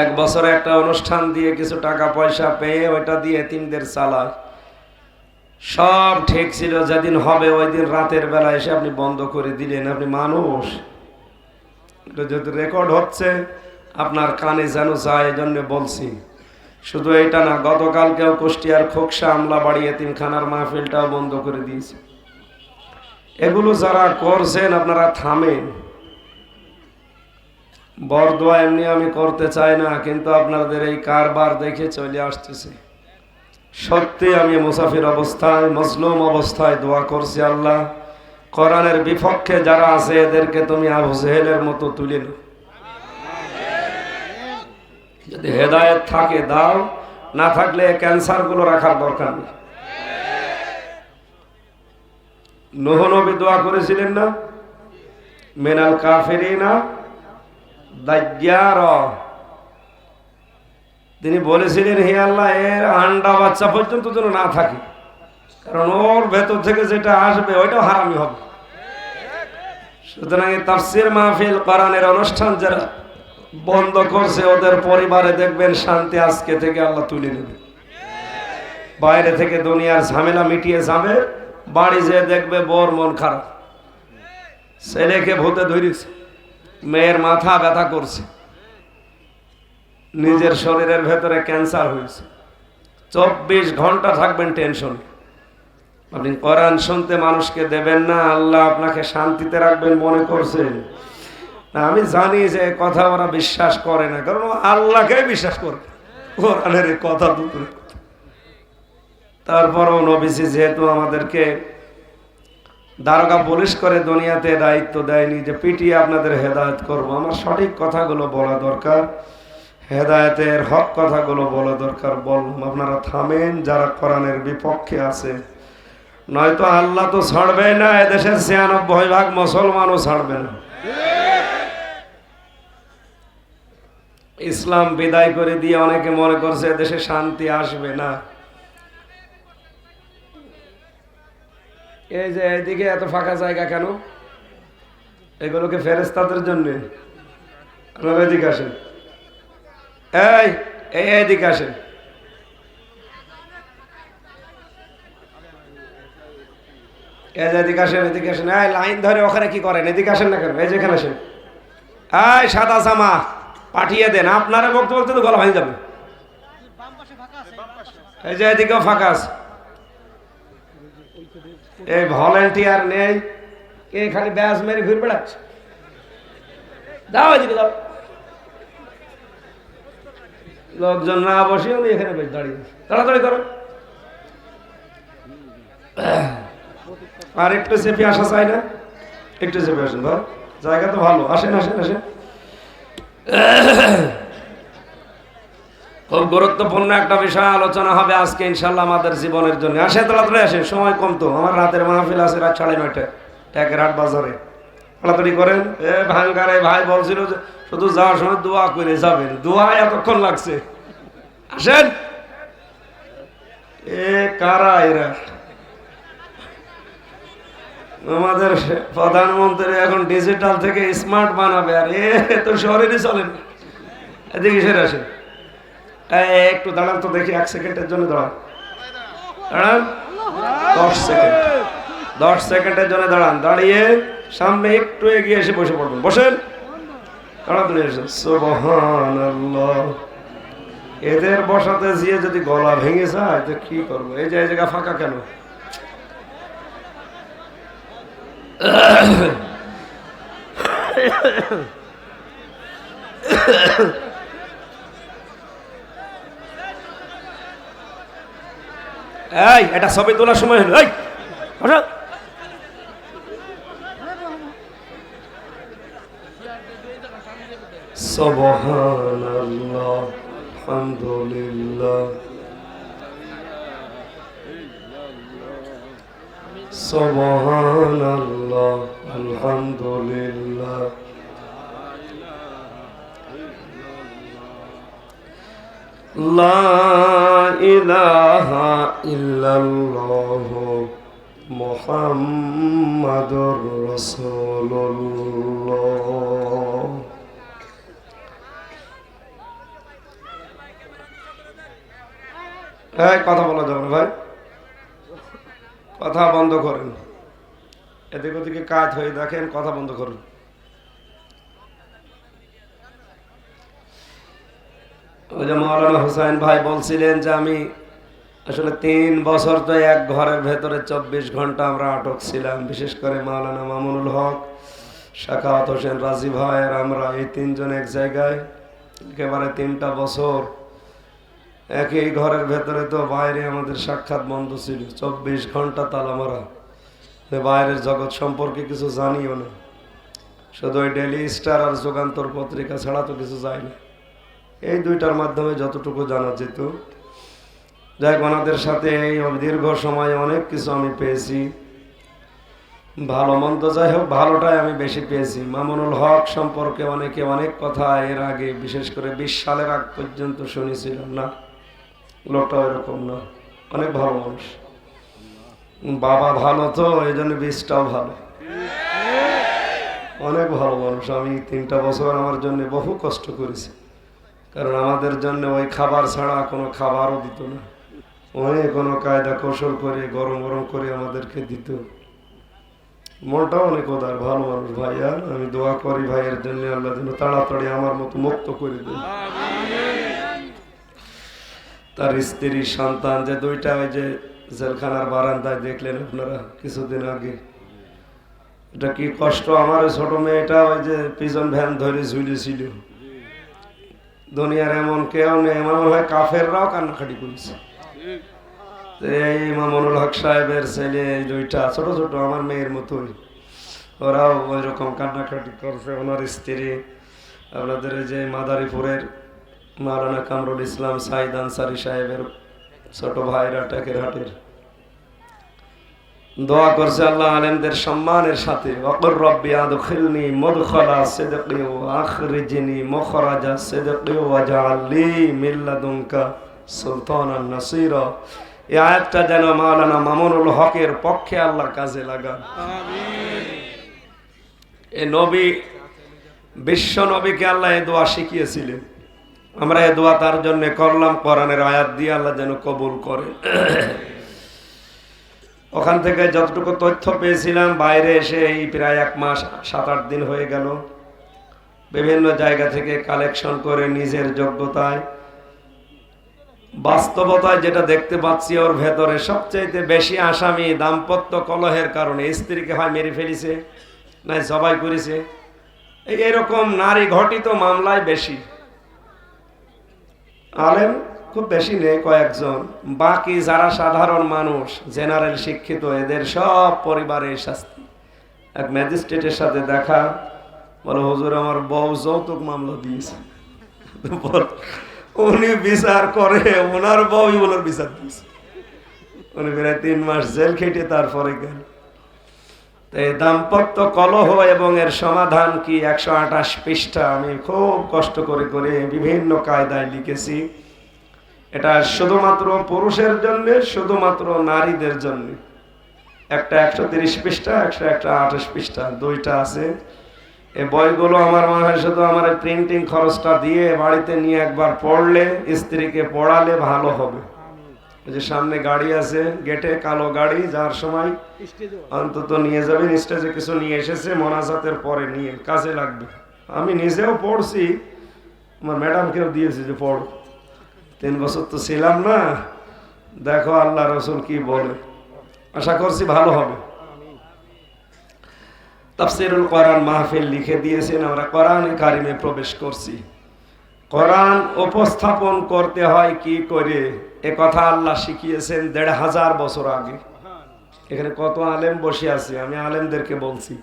এক বছরে একটা অনুষ্ঠান দিয়ে কিছু টাকা পয়সা পেয়ে ওইটা দিয়ে এতিমদের চালায়। সব ঠিক ছিল, যেদিন হবে ওই দিন রাতের বেলা এসে আপনি বন্ধ করে দিলেন। আপনি মানুষ, এটা যদি রেকর্ড হচ্ছে আপনার কানে যেন যায়, এই জন্য বলছি। শুধু এটা না, গতকালকেও কুষ্টিয়ার খোকসা আমলা বাড়ি এতিমখানার মাহফিলটাও বন্ধ করে দিয়েছে। এগুলো যারা করছেন আপনারা থামেন। বরদোয়া এমনি আমি করতে চাই না, কিন্তু আপনাদের এই কারবার দেখে চলে আসতেছে। সত্যি আমি মুসাফির অবস্থায়, মজলুম অবস্থায় দোয়া করছি, আল্লাহ কোরআনের বিপক্ষে যারা আছে এদেরকে তুমি আবু জেহেলের মতো তুলে নাও। যদি হেদায়েত থাকে দাও, না থাকলে ক্যান্সার গুলো রাখার দরকার নেই। নূহ নবী দোয়া করেছিলেন না, মিনাল কাফিরিনা দাজ্জার। তিনি বলেছিলেন, হে আল্লাহ এর আন্ডা বাচ্চা পর্যন্ত যেন না থাকে, কারণ ওর ভেতর থেকে যেটা আসবে ওইটাও হারামি হবে। সুতরাং তাফসীর মাহফিল, কোরআনের অনুষ্ঠান যারা বন্ধ করছে ওদের পরিবারে দেখবেন শান্তি আজকে থেকে আল্লাহ তুলে নেবে। বাইরে থেকে দুনিয়ার ঝামেলা মিটিয়ে যাবে, বাড়ি যেয়ে দেখবে বর মন খারাপ, ছেলেকে ভূতে ধরেছে, মেয়ের মাথা ব্যথা করছে, নিজের শরীরের ভেতরে ক্যান্সার হয়েছে। 24 ঘন্টা থাকবেন টেনশন। আপনি কোরআন শুনতে মানুষকে দেবেন না, আল্লাহ আপনাকে শান্তিতে রাখবেন মনে করছেন? না, আমি জানি যে কথা ওরা বিশ্বাস করে না, কারণ আল্লাহকে বিশ্বাস করে, কোরআনের কথা দুটো। তারপরও নবীজি যেহেতু আমাদেরকে দারোগা পুলিশ করে দুনিয়াতে দায়িত্ব দেয়নি যে পিটিয়ে আপনাদের হেদায়েত করব, আমার সঠিক কথাগুলো বলা দরকার, হেদায়েতের হক কথাগুলো বলা দরকার। বললাম আপনারা থামেন যারা কোরআনের বিপক্ষে আছে, নয়তো আল্লাহ তো ছাড়বে না, এদেশের 96% মুসলমানও ছাড়বে না। ইসলাম বিদায় করে দিয়ে অনেকে মনে করছে এদেশে শান্তি আসবে না। এই যে এইদিকে এত ফাঁকা জায়গা কেন? এগুলোকে ফেরেশতাদের জন্য। আপনারা এদিকে আসেন, এইদিকে আসেন। এদিকে আসেন, এদিকে আসেন। এই লাইন ধরে ওখানে কি করেন? এদিকে আসেন না কেন? এই যেখানে আসেন। এই সাদা জামা পাঠিয়ে দেন, আপনারা বক্তব্য বলতে তো গলা ভাঙে যাবে। এই যে এদিকেও ফাঁকা আছে। এই ভলেন্টিয়ার নেই, কে খালি ব্যাস মেরে ঘুরে বেড়াচ্ছে। দাও এদিকে দাও। লোকজন না বসে উনি এখানে বেশ দাঁড়িয়ে, তাড়াতাড়ি করো। আর একটু চেপে আসা চাই না? একটু চেপে আসেন, ধর জায়গা তো ভালো। আসেন আসেন আসেন। খুব গুরুত্বপূর্ণ একটা বিষয় আলোচনা হবে আজকে ইনশাল্লাহ আমাদের জীবনের জন্য। আসে তাড়াতাড়ি আসেন, সময় কম তো, আমার রাতের মাহফিল আছে রাত 9:30 ট্যাকেরহাট বাজারে। তাড়াতাড়ি করেন। ভাঙ্গারে ভাই বলছিল যে শুধু যাওয়ার সময় দোয়া করে যাবেন, দোয়া এতক্ষণ লাগছে। আসেন। কারা এরা? আমাদের প্রধানমন্ত্রী এখন ডিজিটাল থেকে স্মার্ট বানাবে, আর তো শহরেরই চলেন। এদিকে সেরে আসেন। একটু দাঁড়ান তো দেখি, 1 সেকেন্ডের জন্য দাঁড়ান। দাঁড়ান 10 সেকেন্ডের জন্য দাঁড়ান। দাঁড়িয়ে সামনে একটু এগিয়ে এসে বসে পড়বেন। বসেন, তাড়াতাড়ি এসেন। সুবহানাল্লাহ। এদের বসাতে গিয়ে যদি গলা ভেঙে যায় তো কি করবো? এই যে এই জায়গা ফাঁকা কেন? এই এটা ছবি তোলার সময় হলো। এই সুবহানাল্লাহ, আলহামদুলিল্লাহ, সুবহানাল্লাহ, আলহামদুলিল্লাহ, লা ইলাহা ইল্লাল্লাহ মুহাম্মাদুর রাসূলুল্লাহ। হ্যাঁ, কথা বলা যাবে না ভাই, কথা বন্ধ করেন। এদিক ওদিকে কাজ হয়ে দেখেন, কথা বন্ধ করুন। ওই যে মৌলানা হুসাইন ভাই বলছিলেন যে আমি আসলে 3 বছর তো এক ঘরের ভেতরে 24 ঘন্টা আমরা আটক ছিলাম, বিশেষ করে মাওলানা মামুনুল হক, শাখাওয়াত হোসেন রাজি ভাই আর আমরা, এই 3 জন এক জায়গায় একেবারে 3টা বছর একই ঘরের ভেতরে। তো বাইরে আমাদের সাক্ষাৎ বন্ধ ছিল, 24 ঘন্টা তালা মারা। বাইরের জগৎ সম্পর্কে কিছু জানিও না, শুধু ওই ডেইলি স্টার আর যুগান্তর পত্রিকা ছাড়া তো কিছু যায় না। এই দুইটার মাধ্যমে যতটুকু জানা যেত। যাই ওনাদের সাথে এই দীর্ঘ সময় অনেক কিছু আমি পেয়েছি, ভালো মন্দ। যাই হোক, ভালোটাই আমি বেশি পেয়েছি। মামুনুল হক সম্পর্কে অনেকে অনেক কথা এর আগে, বিশেষ করে 20 সালের আগ পর্যন্ত শুনেছিলাম না, লোকটা এরকম না, অনেক ভালো মানুষ। বাবা ভালো তো এই জন্য বীজটাও ভালো, অনেক ভালো মানুষ। আমি 3টা বছর আমার জন্য বহু কষ্ট করেছি, কারণ আমাদের জন্য ওই খাবার ছাড়া কোনো খাবারও দিত না। অনেক কোনো কায়দা কৌশল করে গরম গরম করে আমাদেরকে দিত। মনটাও অনেক উদার, ভালো মানুষ ভাইয়া। আমি দোয়া করি ভাইয়ের জন্য, আল্লাহ যেন তাড়াতাড়ি আমার মতো মুক্ত করে দেন। তার স্ত্রী সন্তান যে 2টা, ওই যে জেলখানার বারান্দায় দেখলেন আপনারা কিছুদিন আগে, এটা কি কষ্ট। আমার ওই ছোট মেয়েটা ওই যে পিজন ভ্যান ধরে ঝুলেছিল। দুনিয়ার এমন কেউ নেই, এমন হয় কাফেররাও কান্নাকাটি করেছে। এই মামুনুল হক সাহেবের ছেলে, এই 2টা ছোট ছোট আমার মেয়ের মতোই, ওরাও ওই রকম কান্নাকাটি করছে। ওনার স্ত্রী, আপনাদের এই যে মাদারীপুরের মাওলানা কামরুল ইসলাম সাইদ আনসারী সাহেবের ছোট ভাইরা টেকেরহাটের, দোয়া করছে আল্লাহ আলেমদের সম্মানের সাথে, ওয়াকুর রব্বি আদখিলনি মুদখালা সিদকি ওয়া আখরিজনি মুখরাজা সিদকি ওয়াজআল লি মিন লাদুনকা সুলতানান নাসীরা। এই আয়াতটা যেন মাওলানা মামুনুল হকের পক্ষে আল্লাহর কাজে লাগান। আমিন। এই নবী, বিশ্ব নবীকে আল্লাহ এই দোয়া শিখিয়েছিলেন, আমরা এই দোয়া তার জন্য করলাম। কোরআনের আয়াত দিয়ে আল্লাহ যেন কবুল করে। ওখান থেকে যতটুকু তথ্য পেয়েছিলাম, বাইরে এসে এই প্রায় 1 মাস 7-8 দিন হয়ে গেল, বিভিন্ন জায়গা থেকে কালেকশন করে নিজের যোগ্যতায়, বাস্তবতায় যেটা দেখতে পাচ্ছি, ওর ভেতরে সবচাইতে বেশি আসামি দাম্পত্য কলহের কারণে। স্ত্রীকে হয় মেরে ফেলেছে, নাই জবাই করেছে, এরকম নারী ঘটিত মামলায় বেশি। আলেম খুব বেশি নেই, কয়েকজন। বাকি যারা সাধারণ মানুষ, জেনারেল শিক্ষিত, এদের সব পরিবারের শাস্তি। এক ম্যাজিস্ট্রেটের সাথে দেখা, বলে হুজুর আমার বউ যৌতুক মামলা দিয়েছে। উনি বিচার করে, ওনার বউ ওনার বিচার দিয়েছে। উনি প্রায় 3 মাস জেল খেটে তারপরে গেল। এই দাম্পত্য কলহ এবং এর সমাধান কি 128 পৃষ্ঠা আমি খুব কষ্ট করে করে বিভিন্ন কায়দায় লিখেছি। এটা শুধুমাত্র পুরুষের জন্য, শুধুমাত্র নারীদের জন্য। একটা 130 পৃষ্ঠা, একটা 28 পৃষ্ঠা, 2টা আছে। এই বইগুলো আমার মনে হয় শুধু আমার প্রিন্টিং খরচটা দিয়ে বাড়িতে নিয়ে একবার পড়লে, স্ত্রীকে পড়ালে ভালো হবে। ওই যে সামনে গাড়ি আছে গেটে, কালো গাড়ি, যার সময় অন্তত নিয়ে যাবেন। স্টেজে কিছু নিয়ে এসেছে, মোনাজাতের পরে নিয়ে কাজে লাগবে। আমি নিজেও পড়ছি, আমার ম্যাডামকেও দিয়েছি যে পড়। 3 বছর তো ছিলাম না, দেখো আল্লাহ রসুল কি বলে। আশা করছি ভালো হবে। তাফসীরুল কোরআন মাহফিল লিখে দিয়েছেন, আমরা কোরআনে কারিমে প্রবেশ করছি। কোরআন উপস্থাপন করতে হয় কি করে, এ কথা আল্লাহ শিখিয়েছেন 1500 বছর আগে। এখানে কত আলেম বসে আছে, আমি আলেমদেরকে বলছি